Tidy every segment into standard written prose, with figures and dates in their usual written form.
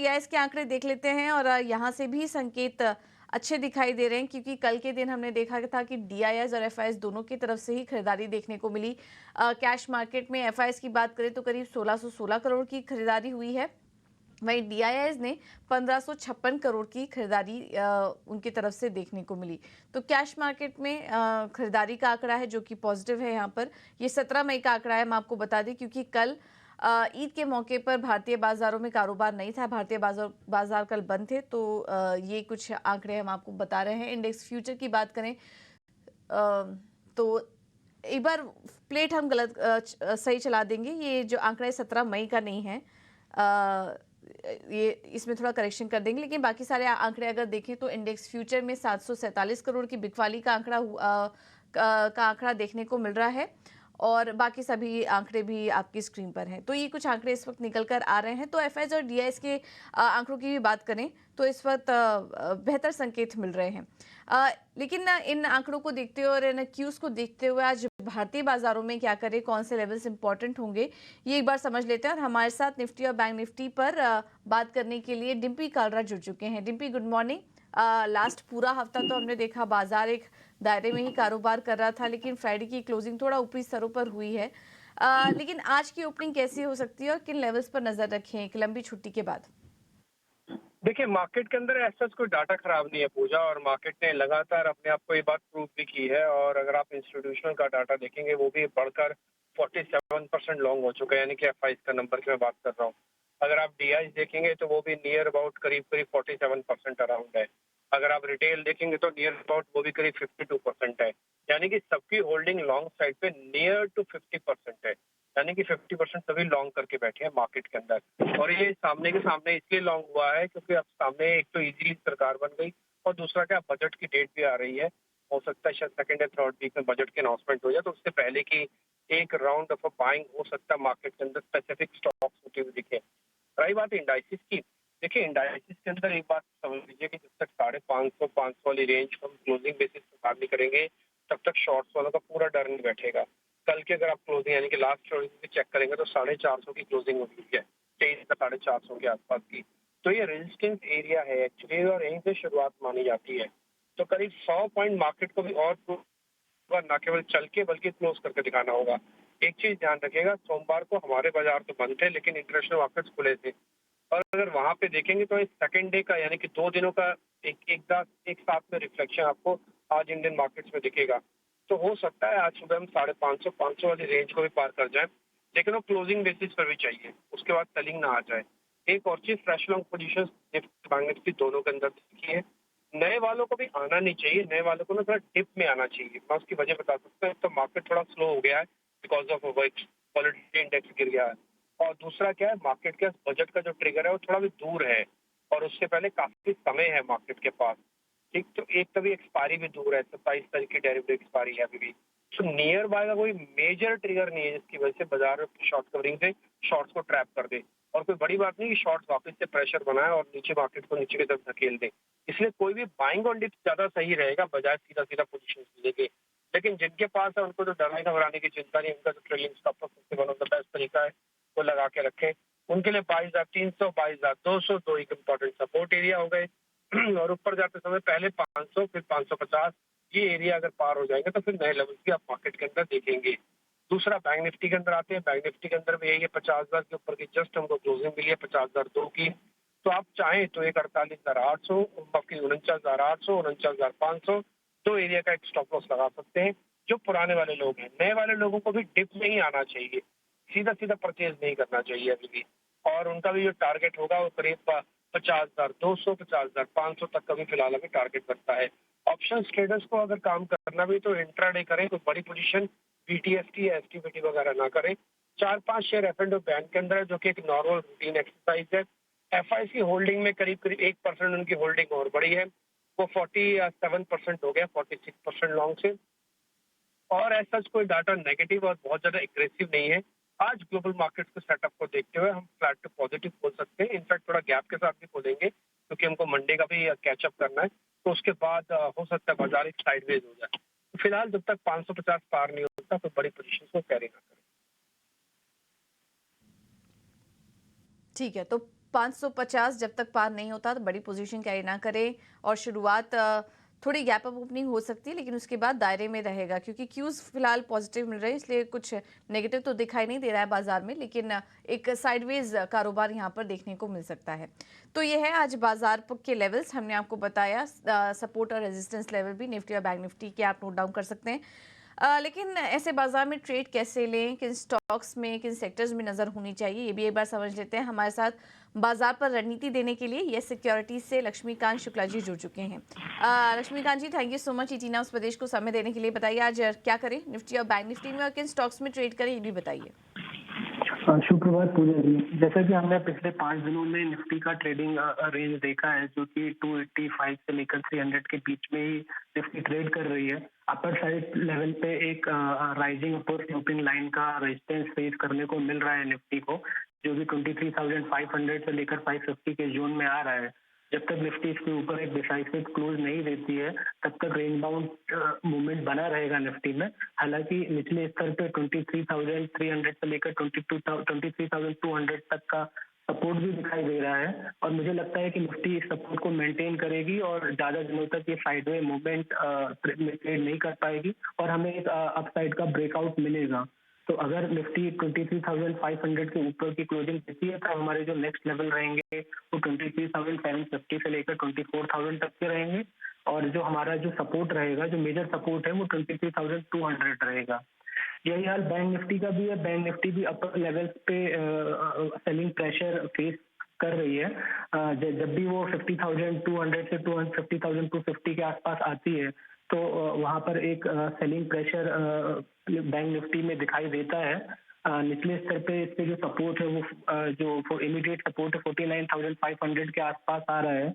DIIs के आंकड़े देख लेते हैं और यहाँ से भी संकेत अच्छे दिखाई दे रहे हैं, क्योंकि कल के दिन हमने देखा था कि डीआईएस और एफआईएस दोनों की तरफ से ही खरीदारी देखने को मिली। कैश मार्केट में एफआईएस की बात करें तो करीब 1616 करोड़ की खरीदारी हुई है, वहीं डीआईएस ने 1556 करोड़ की खरीदारी उनकी तरफ से देखने को मिली। तो कैश मार्केट में खरीदारी का आंकड़ा है जो कि पॉजिटिव है। यहाँ पर ये 17 मई का आंकड़ा है, हम आपको बता दें, क्योंकि कल ईद के मौके पर भारतीय बाजारों में कारोबार नहीं था, भारतीय बाजार कल बंद थे। तो ये कुछ आंकड़े हम आपको बता रहे हैं। इंडेक्स फ्यूचर की बात करें तो एक बार प्लेट हम गलत सही चला देंगे। ये जो आंकड़ा है 17 मई का नहीं है, ये इसमें थोड़ा करेक्शन कर देंगे, लेकिन बाकी सारे आंकड़े अगर देखें तो इंडेक्स फ्यूचर में 747 करोड़ की बिकवाली का आंकड़ा देखने को मिल रहा है, और बाकी सभी आंकड़े भी आपकी स्क्रीन पर हैं। तो ये कुछ आंकड़े इस वक्त निकल कर आ रहे हैं। तो एफआईएस और डीआईएस के आंकड़ों की भी बात करें तो इस वक्त बेहतर संकेत मिल रहे हैं। लेकिन इन आंकड़ों को देखते हुए और इन क्यूज को देखते हुए आज भारतीय बाजारों में क्या करें, कौन से लेवल्स इंपॉर्टेंट होंगे, ये एक बार समझ लेते हैं। और हमारे साथ निफ्टी और बैंक निफ्टी पर बात करने के लिए डिम्पी कालरा जुड़ चुके हैं। Dimpy, good morning. लास्ट पूरा हफ्ता तो हमने देखा बाजार एक दायरे में ही कारोबार कर रहा था, लेकिन फ्राइडे की क्लोजिंग थोड़ा ऊपरी स्तरों पर हुई है। लेकिन आज की ओपनिंग कैसी हो सकती है और किन लेवल्स पर नजर रखें एक लंबी छुट्टी के बाद? देखिए, मार्केट के अंदर ऐसा कोई डाटा खराब नहीं है पूजा, और मार्केट ने लगातार अपने आप को ये बात प्रूव भी की है। और अगर आप इंस्टीट्यूशनल का डाटा देखेंगे वो भी बढ़कर 47% लॉन्ग हो चुका है, यानी कि एफआईएस का नंबर की मैं बात कर रहा हूँ। अगर आप डीआईएस देखेंगे तो वो भी नियर अबाउट करीब करीब 47% अराउंड है। अगर आप रिटेल देखेंगे तो नियर अबाउट वो भी करीब 52% है, यानी कि सबकी होल्डिंग लॉन्ग साइड पे नियर टू 50% है। यानी कि 50% सभी लॉन्ग करके बैठे हैं मार्केट के अंदर। और ये सामने के सामने इसलिए लॉन्ग हुआ है क्योंकि अब सामने एक तो इजीली सरकार बन गई, और दूसरा क्या, बजट की डेट भी आ रही है। हो सकता है शायद सेकंड या थर्ड वीक में बजट की अनाउंसमेंट हो जाए, तो उससे पहले की एक राउंड ऑफ बाइंग हो सकता है मार्केट के अंदर स्पेसिफिक स्टॉक्स होते हुए दिखे। रही बात इंडाइसिस की, देखिए इंडाइसिस के अंदर एक बात समझ लीजिए कि जब तक 550 वाली रेंज हम क्लोजिंग बेसिस पे पार नहीं करेंगे, तब तक शॉर्ट्स वालों का पूरा डर नहीं बैठेगा। कल के अगर आप क्लोजिंग यानी कि लास्ट क्लोजिंग चेक करेंगे तो 450 की क्लोजिंग हुई है, 23,450 के आसपास की। तो ये रेजिस्टेंस एरिया है एक्चुअली, और यहीं से शुरुआत मानी जाती है। तो करीब 100 पॉइंट मार्केट को भी और न केवल चल के बल्कि क्लोज करके दिखाना होगा। एक चीज ध्यान रखिएगा, सोमवार को हमारे बाजार तो बंद थे लेकिन इंटरनेशनल मार्केट्स खुले थे। और अगर वहां पे देखेंगे तो इस सेकंड डे का यानी कि 2 दिनों का एक साथ में रिफ्लेक्शन आपको आज इंडियन मार्केट्स में दिखेगा। तो हो सकता है आज सुबह हम 550 वाली रेंज को भी पार कर जाए, लेकिन वो क्लोजिंग बेसिस पर भी चाहिए, उसके बाद सेलिंग ना आ जाए। एक और चीज, fresh long position bank Nifty दोनों के अंदर देखी है। नए वालों को भी आना नहीं चाहिए, नए वालों को ना थोड़ा डिप में आना चाहिए। मैं उसकी वजह बता सकता हूँ। तो मार्केट थोड़ा स्लो हो गया है बिकॉज ऑफ वॉलेटिलिटी इंडेक्स गिर गया है। और दूसरा क्या है, मार्केट के बजट का जो ट्रिगर है वो थोड़ा भी दूर है, और उससे पहले काफी समय है मार्केट के पास। ठीक, तो एक तभी एक्सपायरी भी दूर है, 27 तारीख की डेरिवेटिव एक्सपायरी है अभी भी। तो नियर बाय का कोई मेजर ट्रिगर नहीं है जिसकी वजह से बाजार शॉर्ट कवरिंग से शॉर्ट्स को ट्रैप कर दे। और कोई बड़ी बात नहीं कि शॉर्ट्स वापस से प्रेशर बनाए और नीचे मार्केट को नीचे की तरफ धकेल दे। इसलिए कोई भी बाइंग ऑन डिप ज्यादा सही रहेगा बजाय सीधा सीधा पोजीशन लेके। लेकिन जिनके पास है उनको तो डरने घबराने की चिंता नहीं, उनका जो ट्रेलिंग स्टॉप लॉस सबसे वन ऑफ द बेस्ट तरीका है, वो लगा के रखें। उनके लिए 22,300, 22,200 दो एक इम्पोर्टेंट सपोर्ट एरिया हो गए। और ऊपर जाते समय पहले 500 फिर 550, ये एरिया अगर पार हो जाएंगे तो फिर नए लेवल की आप मार्केट के अंदर देखेंगे। दूसरा, बैंक निफ्टी के अंदर आते हैं। बैंक निफ्टी के अंदर भी यही है, 50,000 के ऊपर की जस्ट हमको क्लोजिंग मिली है, 50,002 की। तो आप चाहें तो एक 48,800, बाकी 49,800, 49,500 दो एरिया का एक स्टॉप लॉस लगा सकते हैं। जो पुराने वाले लोग हैं, नए वाले लोगों को भी डिप में ही आना चाहिए, सीधा सीधा परचेज नहीं करना चाहिए अभी भी। और उनका भी जो टारगेट होगा वो करीब 50,200, 50,500 तक का भी फिलहाल अभी टारगेट बनता है। ऑप्शन ट्रेडर्स को अगर काम करना भी तो इंट्राडे करें, कोई बड़ी पोजीशन बीटीएफटी या एसटीबीटी वगैरह ना करें। 4-5 शेयर एफ एंड बैंक के अंदर है, जो कि एक नॉर्मल रूटीन एक्सरसाइज है। एफआईसी होल्डिंग में करीब करीब 1% उनकी होल्डिंग और बढ़ी है, वो 47% हो गया, 46% लॉन्ग से। और ऐसा कोई डाटा नेगेटिव और बहुत ज्यादा एग्रेसिव नहीं है। आज ग्लोबल मार्केट्स के सेटअप को देखते हुए हम फ्लैट टू पॉजिटिव बोल सकते हैं। इनफैक्ट थोड़ा गैप के साथ भी बोलेंगे क्योंकि हमको मंडे का भी कैचअप करना है। तो उसके बाद हो सकता है बाजार एक साइडवेज हो जाए। तो फिलहाल जब तक 550 पार नहीं होता तो बड़ी पोजीशन को कैरी ना करें। ठीक है, तो 550 जब तक पार नहीं होता तो बड़ी पोजीशन कैरी ना करें और शुरुआत थोड़ी गैप अप ओपनिंग हो सकती है, लेकिन उसके बाद दायरे में रहेगा क्योंकि क्यूज फिलहाल पॉजिटिव मिल रहे हैं, इसलिए कुछ नेगेटिव तो दिखाई नहीं दे रहा है बाजार में, लेकिन एक साइडवेज कारोबार यहाँ पर देखने को मिल सकता है। तो ये है आज बाजार के लेवल्स हमने आपको बताया, सपोर्ट और रेजिस्टेंस लेवल भी निफ्टी और बैंक निफ्टी के आप नोट डाउन कर सकते हैं। लेकिन ऐसे बाजार में ट्रेड कैसे लें, किन स्टॉक्स में, किन सेक्टर्स में नजर होनी चाहिए, ये भी एक बार समझ लेते हैं। हमारे साथ बाजार पर रणनीति देने के लिए यस सिक्योरिटीज से लक्ष्मीकांत शुक्ला जी जुड़ चुके हैं। लक्ष्मीकांत जी, थैंक यू सो मच इटीना उस प्रदेश को समय देने के लिए। बताइए आज क्या करें निफ्टी और बैंक निफ्टी में और किन स्टॉक्स में ट्रेड करें, ये भी बताइए। सुप्रभात पूजा जी। जैसा कि हमने पिछले 5 दिनों में निफ्टी का ट्रेडिंग रेंज देखा है, जो कि 285 से लेकर 300 के बीच में ही निफ्टी ट्रेड कर रही है। अपर साइड लेवल पे एक राइजिंग अपर स्लोपिंग लाइन का रेजिस्टेंस फेस करने को मिल रहा है निफ्टी को, जो कि 23,500 से लेकर 550 के जोन में आ रहा है। जब तक निफ्टी इसके ऊपर एक डिसाइसिव क्लोज नहीं देती है, तब तक रेंज बाउंड मूवमेंट बना रहेगा निफ्टी में। हालांकि निचले स्तर पे 23,300 से लेकर 23,200 तक का सपोर्ट भी दिखाई दे रहा है, और मुझे लगता है कि निफ्टी इस सपोर्ट को मेंटेन करेगी और ज्यादा दिनों तक ये साइडवे मूवमेंट ट्रेड नहीं कर पाएगी और हमें एक अपसाइड का ब्रेकआउट मिलेगा। तो अगर निफ्टी 23,500 के ऊपर की क्लोजिंग देती है, तो हमारे जो नेक्स्ट लेवल रहेंगे वो 23,750 से लेकर 24,000 तक के रहेंगे, और जो हमारा जो सपोर्ट रहेगा, जो मेजर सपोर्ट है, वो 23,200 रहेगा। यही हाल बैंक निफ्टी का भी है। बैंक निफ्टी भी अपर लेवल्स पे सेलिंग प्रेशर फेस कर रही है। जब भी वो 50,200 से 50,250 के आसपास आती है, तो वहां पर एक सेलिंग प्रेशर बैंक निफ्टी में दिखाई देता है। निचले स्तर पे इसके जो सपोर्ट है वो जो इमीडिएट सपोर्ट है 49,500 के आसपास आ रहा है,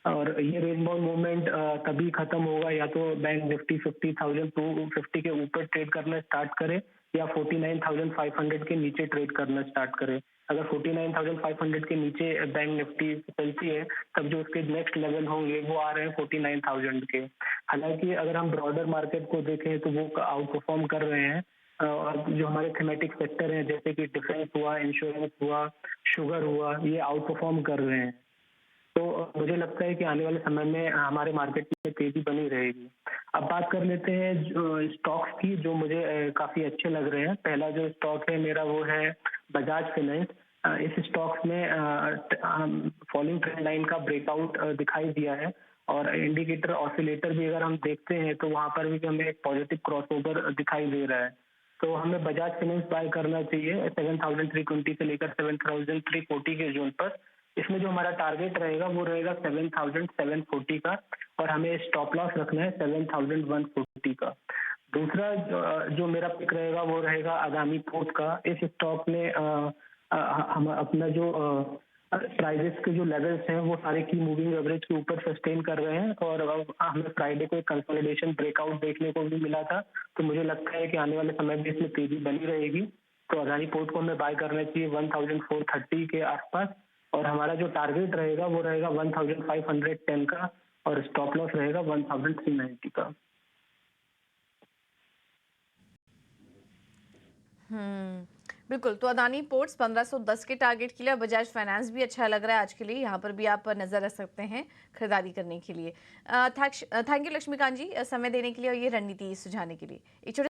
और ये रेंज बाउंड मूवमेंट तभी खत्म होगा या तो बैंक निफ्टी 50,250 के ऊपर ट्रेड करना स्टार्ट करे या 49,500 के नीचे ट्रेड करना स्टार्ट करे। अगर 49,500 के नीचे बैंक निफ्टी चलती है, तब जो उसके नेक्स्ट लेवल होंगे वो आ रहे हैं 49,000 के। हालांकि अगर हम ब्रॉडर मार्केट को देखें तो वो आउट परफॉर्म कर रहे हैं, और जो हमारे थीमेटिक सेक्टर हैं जैसे कि डिफेंस हुआ, इंश्योरेंस हुआ, शुगर हुआ, ये आउट परफॉर्म कर रहे हैं। तो मुझे लगता है कि आने वाले समय में हमारे मार्केट में तेजी बनी रहेगी। अब बात कर लेते हैं स्टॉक्स की, जो मुझे काफी अच्छे लग रहे हैं। पहला जो स्टॉक है मेरा वो है बजाज फाइनेंस। इस स्टॉक्स में फॉलिंग ट्रेंड लाइन का ब्रेकआउट दिखाई दिया है, और इंडिकेटर ऑसिलेटर भी अगर हम देखते हैं तो वहां पर भी हमें एक पॉजिटिव क्रॉसओवर दिखाई दे रहा है। तो हमें बजाज फाइनेंस बाय करना चाहिए 7,320 से लेकर 7,340 के जोन पर। इसमें जो हमारा टारगेट रहेगा वो रहेगा 7,740 का, और हमें स्टॉप लॉस रखना है 7,140 का। दूसरा जो मेरा पिक रहेगा वो रहेगा अदानी पोर्ट का। इस स्टॉक में हम अपना जो प्राइजेस के जो लेवल्स हैं वो सारे की मूविंग एवरेज के ऊपर सस्टेन कर रहे हैं, और हमें फ्राइडे को एक कंसोलिडेशन ब्रेकआउट देखने को भी मिला था। तो मुझे लगता है कि आने वाले समय में इसमें तेजी बनी रहेगी। तो अदानी पोर्ट को हमें बाय करना चाहिए 1,430 के आसपास, और हमारा जो टारगेट रहेगा वो रहेगा 1,510 का, और स्टॉप लॉस रहेगा 1,390 का। बिल्कुल। तो अदानी पोर्ट्स 1510 के टारगेट के लिए, बजाज फाइनेंस भी अच्छा लग रहा है आज के लिए, यहाँ पर भी आप नजर रख सकते हैं खरीदारी करने के लिए। थैंक यू लक्ष्मीकांत जी समय देने के लिए और ये रणनीति सुझाने के लिए। एक छोटे